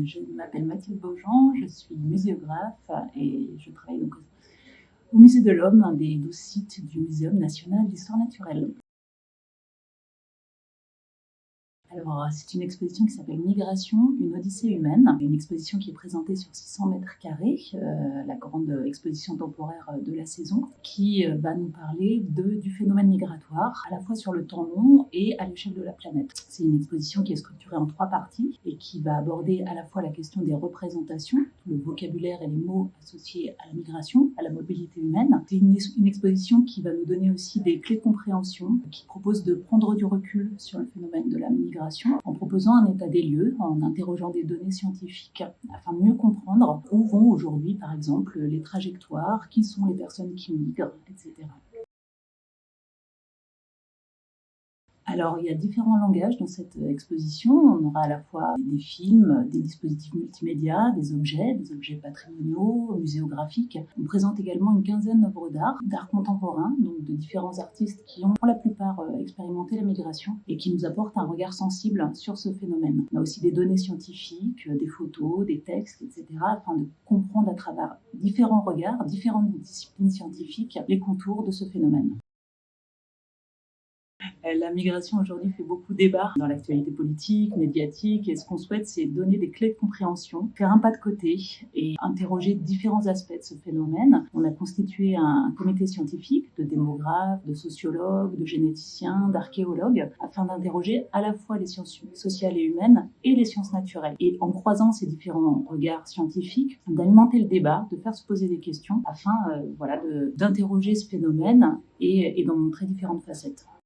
Je m'appelle Mathilde Beaujean, je suis muséographe et je travaille donc au Musée de l'Homme, un des 12 sites du Muséum national d'histoire naturelle. Alors, c'est une exposition qui s'appelle Migration, une odyssée humaine. Une exposition qui est présentée sur 600 mètres carrés, la grande exposition temporaire de la saison, qui va nous parler du phénomène migratoire, à la fois sur le temps long et à l'échelle de la planète. C'est une exposition qui est structurée en 3 parties et qui va aborder à la fois la question des représentations, le vocabulaire et les mots associés à la migration, à la mobilité humaine. C'est une exposition qui va nous donner aussi des clés de compréhension, qui propose de prendre du recul sur le phénomène de la migration en proposant un état des lieux, en interrogeant des données scientifiques afin de mieux comprendre où vont aujourd'hui, par exemple, les trajectoires, qui sont les personnes qui migrent, etc. Alors, il y a différents langages dans cette exposition. On aura à la fois des films, des dispositifs multimédia, des objets patrimoniaux, muséographiques. On présente également une quinzaine d'œuvres d'art contemporain, donc de différents artistes qui ont pour la plupart expérimenté la migration et qui nous apportent un regard sensible sur ce phénomène. On a aussi des données scientifiques, des photos, des textes, etc., afin de comprendre à travers différents regards, différentes disciplines scientifiques, les contours de ce phénomène. La migration aujourd'hui fait beaucoup débat dans l'actualité politique, médiatique, et ce qu'on souhaite, c'est donner des clés de compréhension, faire un pas de côté et interroger différents aspects de ce phénomène. On a constitué un comité scientifique de démographes, de sociologues, de généticiens, d'archéologues, afin d'interroger à la fois les sciences sociales et humaines et les sciences naturelles. Et en croisant ces différents regards scientifiques, d'alimenter le débat, de faire se poser des questions afin d'interroger ce phénomène et d'en montrer différentes facettes.